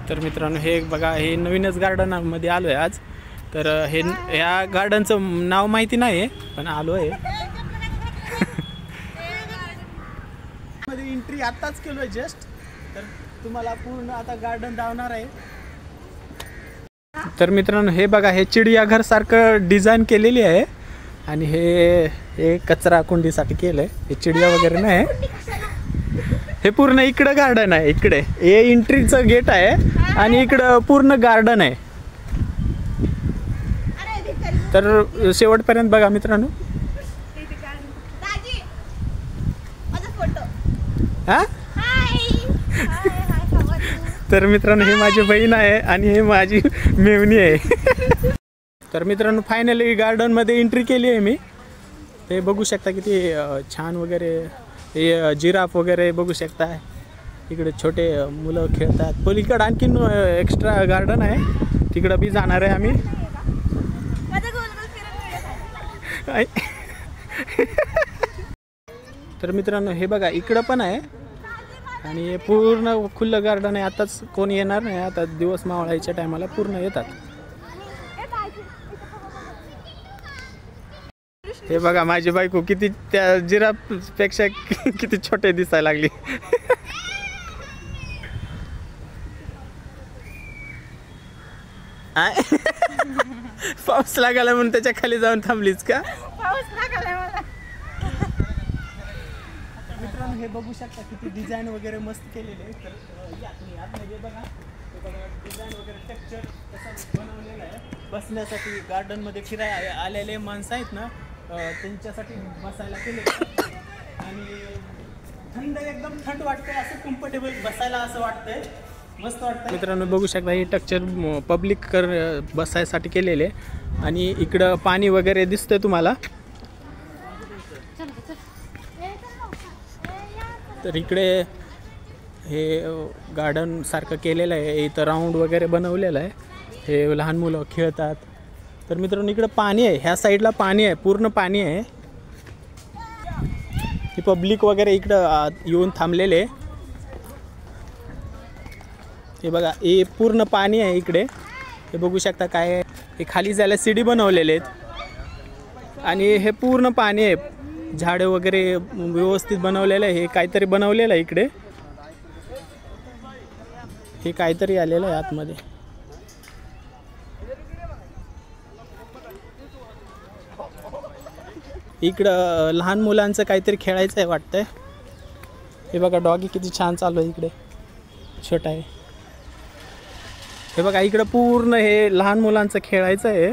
तर मित्रांनो हे बघा, हे नवीनच गार्डनमध्ये आलो आहे आज. तर हे या गार्डनचं नाव माहिती नाही आहे, पण आलो आहे. मध्ये एंट्री आत्ताच केलो आहे जस्ट. तर तुम्हाला पूर्ण आता गार्डन दावणार आहे. तर मित्रांनो हे बघा, हे चिडियाघर सारखं डिझाईन केलेली आहे. आणि हे कचरा कुंडीसाठी केलं आहे. हे चिडिया वगैरे नाही, हे पूर्ण इकडं गार्डन आहे. इकडे हे एंट्रीचं गेट आहे आणि इकडं पूर्ण गार्डन आहे. तर शेवटपर्यंत बघा मित्रांनो. हा तर मित्रांनो हे माझी बहीण आहे आणि हे माझी मेवणी आहे. तर मित्रांनो फायनली गार्डनमध्ये एंट्री केली आहे मी. ते बघू शकता किती छान वगैरे. हे जिराफ वगैरे बघू शकता. इकडे छोटे मुलं खेळतात. पलीकडे आणखीन एक्स्ट्रा गार्डन आहे, तिकडं बी जाणार आहे आम्ही. तर मित्रांनो हे बघा, इकडं पण आहे आणि हे पूर्ण खुलं गार्डन आहे. आताच कोणी येणार नाही, आता दिवस मावळायच्या टायमाला पूर्ण येतात. हे बघा माझी बायको किती त्या जिराफ पेक्षा किती छोटे दिसायला लागली. पाऊस लागायला म्हणून त्याच्या खाली जाऊन थांबलीच का? पाऊस लागायला मला. मित्रांनो हे बघू शकता किती डिझाईन वगैरे मस्त केलेले आहे. तर आतमध्ये बघा, डिझाईन वगैरे टेक्स्चर कसं बनवलेलं आहे. बसण्यासाठी गार्डनमध्ये फिरायला आलेले माणसं आहेत ना, त्यांच्यासाठी बसायला केले. आणि थंड, एकदम थंड वाटतंय, असं कम्फर्टेबल बसायला असं वाटतंय, मस्त वाटतं. मित्रांनो बघू शकता हे टेक्स्चर पब्लिक बसायसाठी केलेले. आणि इकडं पाणी वगैरे दिसतंय तुम्हाला. तर इकडे हे गार्डन सारखं केलेलं आहे. इथं राऊंड वगैरे बनवलेलं आहे, हे लहान मुलं खेळतात. तर मित्रांनो इकडं पाणी आहे, ह्या साईडला पाणी आहे, पूर्ण पाणी आहे. ही पब्लिक वगैरे इकडं येऊन थांबलेले. हे बघा, हे पूर्ण पाणी आहे इकडे. हे बघू शकता काय आहे, हे खाली जायला सीडी बनवलेले आहेत. आणि हे पूर्ण पाणी आहे, झाडे वगैरे व्यवस्थित बनवलेलं आहे. हे काहीतरी बनवलेलं आहे इकडे, हे काहीतरी आलेलं आहे आतमध्ये. इकडं लहान मुलांचं काहीतरी खेळायचं आहे वाटतंय. हे बघा डॉगी किती छान चालू आहे, इकडे छोटा आहे. हे बघा इकडं पूर्ण हे लहान मुलांचं खेळायचं आहे.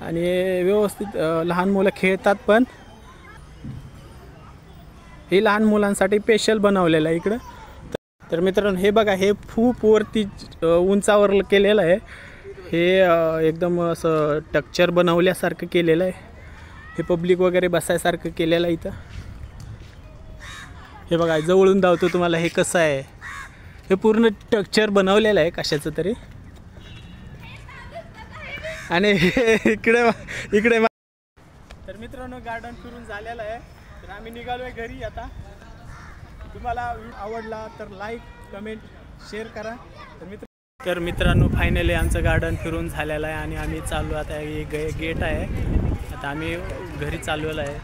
आणि व्यवस्थित लहान मुलं खेळतात पण. हे लहान मुलांसाठी स्पेशल बनवलेलं आहे इकडं. तर मित्रांनो हे बघा, हे खूप वरती उंचावर केलेलं आहे. हे एकदम असं टेक्स्चर बनवल्यासारखं केलेलं आहे. हे पब्लिक वगैरे बसायसारखं केलेलं आहे इथं. हे बघा जवळून धावतो तुम्हाला, हे कसं आहे, हे पूर्ण टेक्स्चर बनवलेलं आहे कशाचं तरी. आणि इकडे तर मित्रांनो गार्डन फिरून झालेलं आहे. तर आम्ही निघालो आहे घरी आता. तुम्हाला आवडला तर लाईक, कमेंट, शेअर करा. तर मित्रांनो फायनली आमचं गार्डन फिरून झालेलं आहे आणि आम्ही चाललो आता. हे गेट आहे, आता आम्ही घरी चाललेलो आहे.